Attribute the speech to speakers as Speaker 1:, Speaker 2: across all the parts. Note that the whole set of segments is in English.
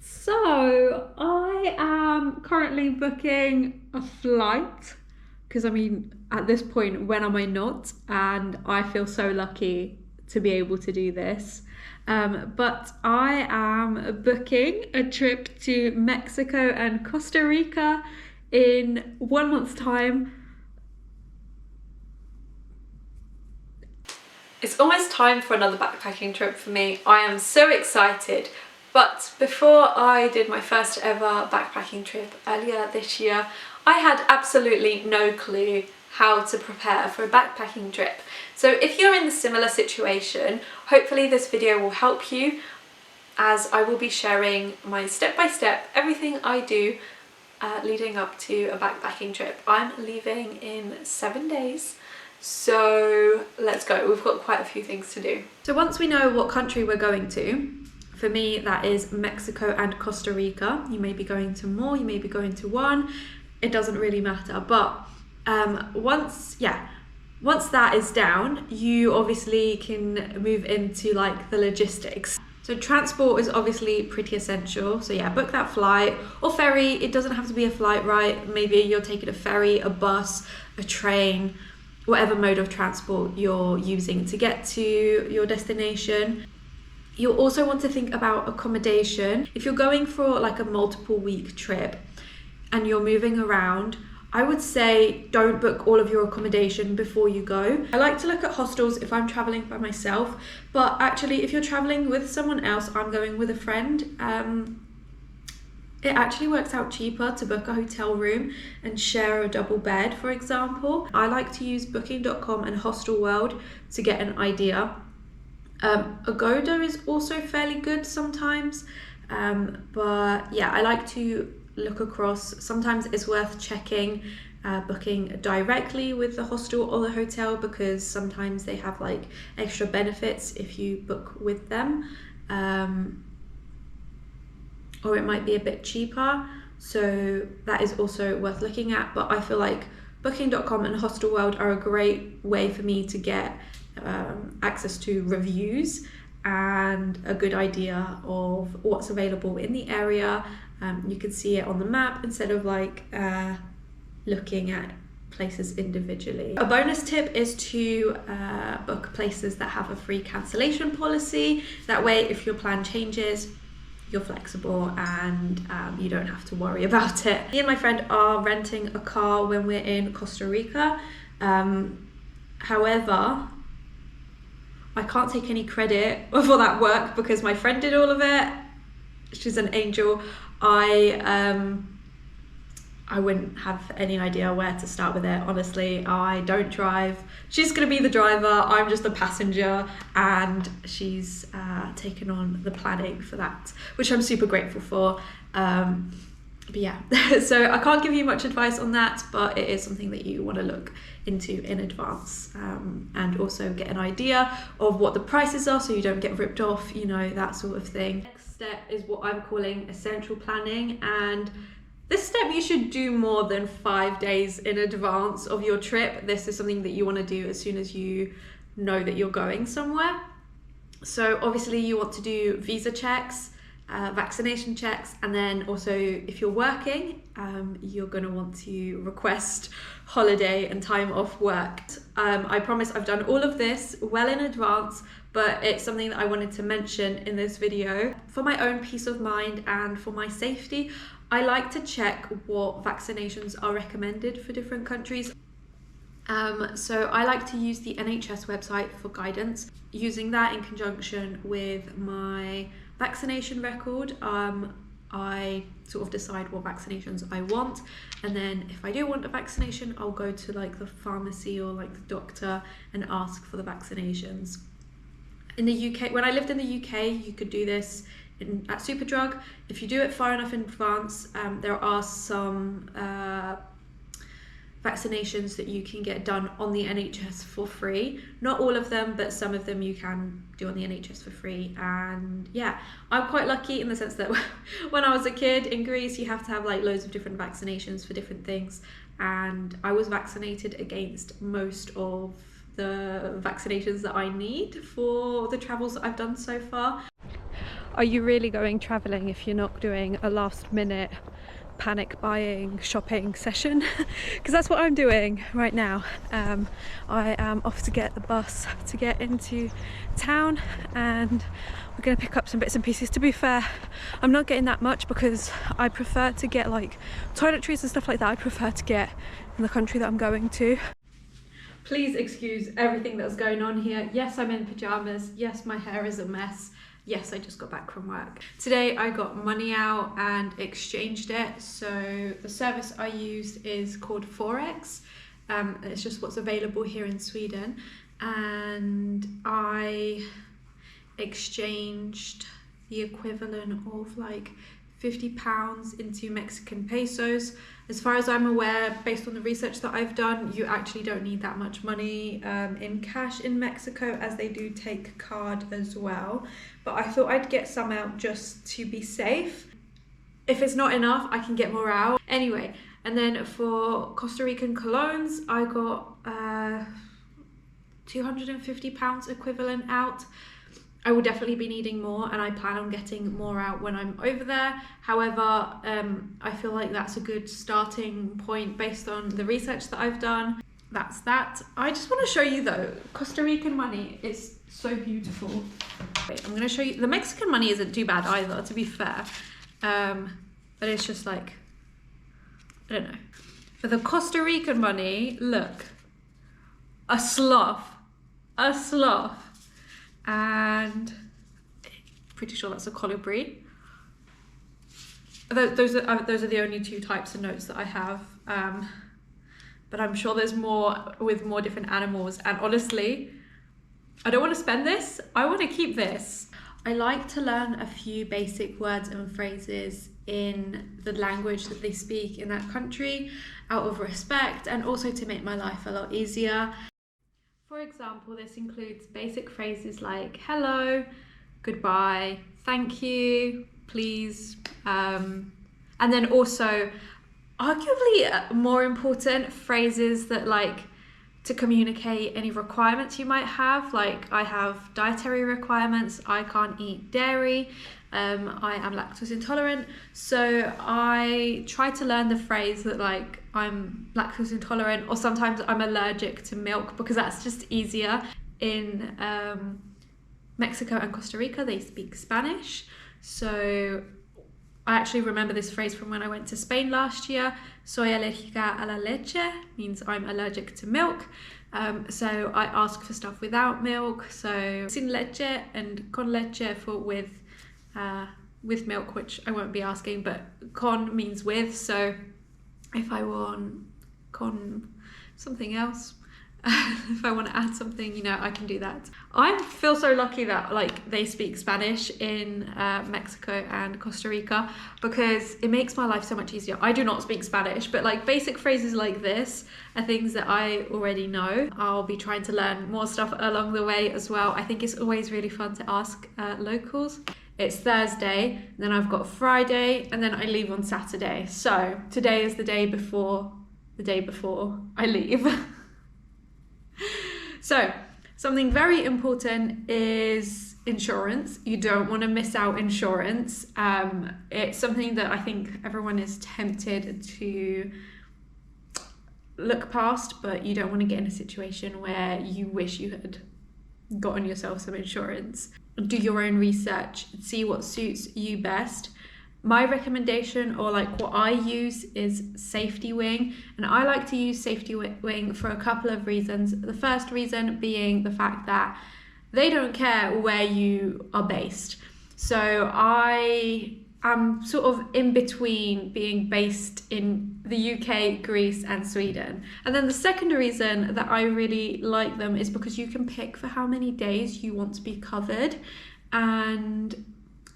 Speaker 1: So I am currently booking a flight because I mean, at this point, when am I not? And I feel so lucky to be able to do this. But I am booking a trip to Mexico and Costa Rica in 1 month's time. It's almost time for another backpacking trip for me. I am so excited. But before I did my first ever backpacking trip earlier this year, I had absolutely no clue how to prepare for a backpacking trip. So if you're in a similar situation, hopefully this video will help you, as I will be sharing my step-by-step, everything I do leading up to a backpacking trip. I'm leaving in 7 days. So let's go. We've got quite a few things to do. So once we know what country we're going to, for me that is Mexico and Costa Rica. You may be going to more, you may be going to one. It doesn't really matter. But once that is down, you obviously can move into like the logistics. So transport is obviously pretty essential. So yeah, book that flight or ferry. It doesn't have to be a flight, right? Maybe you're taking a ferry, a bus, a train, whatever mode of transport you're using to get to your destination. You'll also want to think about accommodation. If you're going for like a multiple week trip and you're moving around, I would say don't book all of your accommodation before you go. I like to look at hostels if I'm traveling by myself, but actually if you're traveling with someone else, I'm going with a friend, it actually works out cheaper to book a hotel room and share a double bed, for example. I like to use booking.com and Hostelworld to get an idea. Agoda is also fairly good sometimes, but yeah, I like to look across. Sometimes it's worth checking booking directly with the hostel or the hotel, because sometimes they have like extra benefits if you book with them, or it might be a bit cheaper, so that is also worth looking at. But I feel like booking.com and Hostelworld are a great way for me to get access to reviews and a good idea of what's available in the area. You can see it on the map instead of like looking at places individually. A bonus tip is to book places that have a free cancellation policy. That way, if your plan changes, you're flexible and you don't have to worry about it. Me and my friend are renting a car when we're in Costa Rica. However, I can't take any credit for that work because my friend did all of it. She's an angel. I wouldn't have any idea where to start with it, honestly. I don't drive. She's gonna be the driver, I'm just a passenger, and she's taken on the planning for that, which I'm super grateful for. But yeah, so I can't give you much advice on that, but it is something that you want to look into in advance, and also get an idea of what the prices are so you don't get ripped off, you know, that sort of thing. Next step is what I'm calling essential planning, and this step you should do more than 5 days in advance of your trip. This is something that you want to do as soon as you know that you're going somewhere. So obviously you want to do visa checks, vaccination checks, and then also if you're working, you're going to want to request holiday and time off work. I promise I've done all of this well in advance, but it's something that I wanted to mention in this video. For my own peace of mind and for my safety, I like to check what vaccinations are recommended for different countries. So I like to use the NHS website for guidance. Using that in conjunction with my vaccination record, I sort of decide what vaccinations I want, and then if I do want a vaccination, I'll go to like the pharmacy or like the doctor and ask for the vaccinations. In the UK, when I lived in the UK, you could do this at Superdrug. If you do it far enough in advance, there are some vaccinations that you can get done on the NHS for free. Not all of them, but some of them you can do on the NHS for free. And yeah, I'm quite lucky in the sense that when I was a kid in Greece, you have to have like loads of different vaccinations for different things, and I was vaccinated against most of the vaccinations that I need for the travels that I've done so far. Are you really going traveling if you're not doing a last minute panic buying shopping session? Because that's what I'm doing right now. I am off to get the bus to get into town, and we're going to pick up some bits and pieces. To be fair, I'm not getting that much because I prefer to get like toiletries and stuff like that. I prefer to get in the country that I'm going to. Please excuse everything that's going on here. Yes, I'm in pajamas. Yes, my hair is a mess. Yes, I just got back from work. Today I got money out and exchanged it. So the service I used is called Forex. It's just what's available here in Sweden. And I exchanged the equivalent of like £50 into Mexican pesos. As far as I'm aware, based on the research that I've done, you actually don't need that much money in cash in Mexico, as they do take card as well. But I thought I'd get some out just to be safe. If it's not enough, I can get more out. Anyway, and then for Costa Rican colones, I got £250 equivalent out. I will definitely be needing more, and I plan on getting more out when I'm over there. However, I feel like that's a good starting point based on the research that I've done. That's that. I just want to show you though, Costa Rican money is so beautiful. Wait, I'm going to show you. The Mexican money isn't too bad either, to be fair. But it's just like, I don't know. But the Costa Rican money, look, a sloth. And pretty sure that's a colibri. Those are the only two types of notes that I have, but I'm sure there's more with more different animals, and honestly I don't want to spend this, I want to keep this. I like to learn a few basic words and phrases in the language that they speak in that country out of respect, and also to make my life a lot easier. For example, this includes basic phrases like hello, goodbye, thank you, please, and then also arguably more important phrases that like to communicate any requirements you might have. Like I have dietary requirements, I can't eat dairy, I am lactose intolerant, so I try to learn the phrase that like I'm lactose intolerant, or sometimes I'm allergic to milk, because that's just easier. In Mexico and Costa Rica, they speak Spanish, so I actually remember this phrase from when I went to Spain last year. Soy alérgica a la leche means I'm allergic to milk. So I ask for stuff without milk, so sin leche, and con leche for with milk, which I won't be asking, but con means with, so if I want con something else, if I want to add something, you know, I can do that. I feel so lucky that like they speak Spanish in Mexico and Costa Rica, because it makes my life so much easier. I do not speak Spanish, but like basic phrases like this are things that I already know. I'll be trying to learn more stuff along the way as well. I think it's always really fun to ask locals. It's Thursday, then I've got Friday, and then I leave on Saturday. So today is the day before I leave. So something very important is insurance. You don't want to miss out insurance. It's something that I think everyone is tempted to look past, but you don't want to get in a situation where you wish you had gotten yourself some insurance. Do your own research, see what suits you best. My recommendation, or like what I use, is Safety Wing, and I like to use Safety Wing for a couple of reasons. The first reason being the fact that they don't care where you are based. So I am sort of in between being based in the UK, Greece and Sweden. And then the second reason that I really like them is because you can pick for how many days you want to be covered, and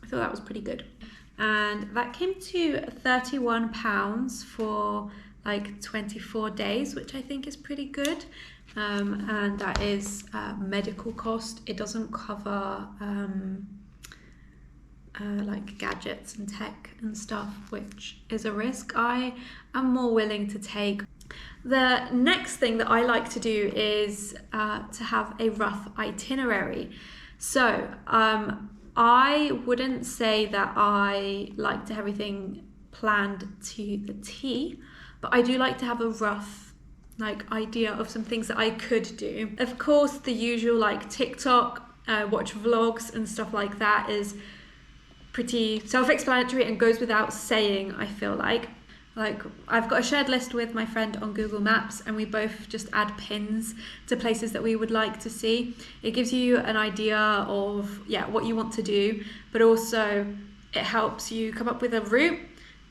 Speaker 1: I thought that was pretty good. And that came to £31 for like 24 days, which I think is pretty good. And that is medical cost. It doesn't cover like gadgets and tech and stuff, which is a risk I am more willing to take. The next thing that I like to do is to have a rough itinerary. So I wouldn't say that I like to have everything planned to the T, but I do like to have a rough idea of some things that I could do. Of course, the usual TikTok, watch vlogs and stuff like that is pretty self-explanatory and goes without saying, I feel like. I've got a shared list with my friend on Google Maps, and we both just add pins to places that we would like to see. It gives you an idea of what you want to do, but also it helps you come up with a route.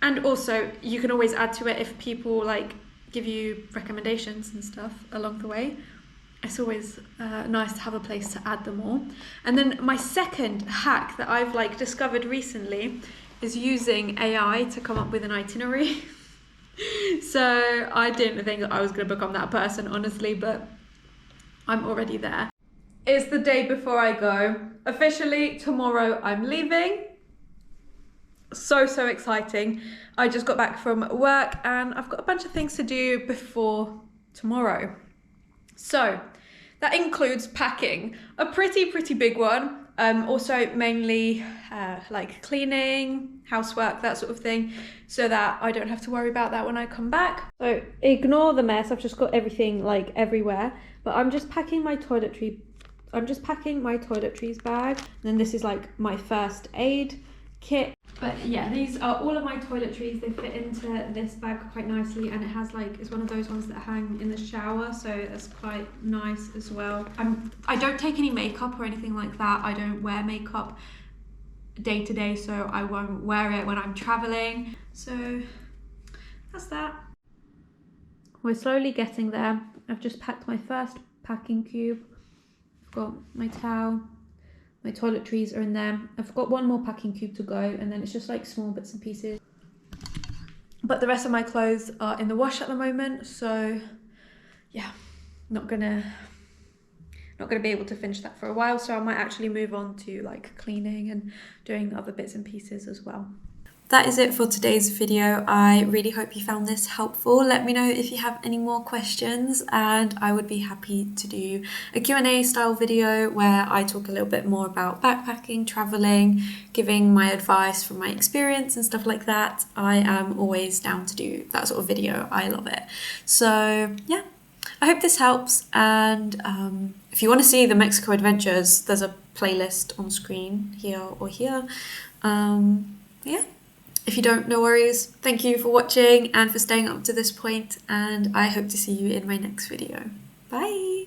Speaker 1: And also you can always add to it if people give you recommendations and stuff along the way. It's always nice to have a place to add them all. And then my second hack that I've discovered recently is using AI to come up with an itinerary. So I didn't think that I was going to become that person, honestly, but I'm already there. It's the day before I go. Officially, tomorrow I'm leaving. So exciting. I just got back from work and I've got a bunch of things to do before tomorrow. So that includes packing, a pretty big one. Also mainly cleaning, housework, that sort of thing, so that I don't have to worry about that when I come back. So ignore the mess, I've just got everything everywhere, but I'm just packing my toiletries bag. And then this is my first aid kit. But yeah, these are all of my toiletries. They fit into this bag quite nicely, and it has it's one of those ones that hang in the shower, so that's quite nice as well. I don't take any makeup or anything like that. I don't wear makeup day to day, so I won't wear it when I'm traveling. So that's that. We're slowly getting there. I've just packed my first packing cube. I've got my towel. My toiletries are in there. I've got one more packing cube to go, and then it's just small bits and pieces. But the rest of my clothes are in the wash at the moment, so yeah, not gonna be able to finish that for a while. So I might actually move on to cleaning and doing other bits and pieces as well. That is it for today's video. I really hope you found this helpful. Let me know if you have any more questions, and I would be happy to do a Q&A style video where I talk a little bit more about backpacking, traveling, giving my advice from my experience and stuff like that. I am always down to do that sort of video. I love it. So yeah, I hope this helps, and if you want to see the Mexico adventures, there's a playlist on screen here or here. Yeah. If you don't, no worries. Thank you for watching and for staying up to this point, and I hope to see you in my next video. Bye!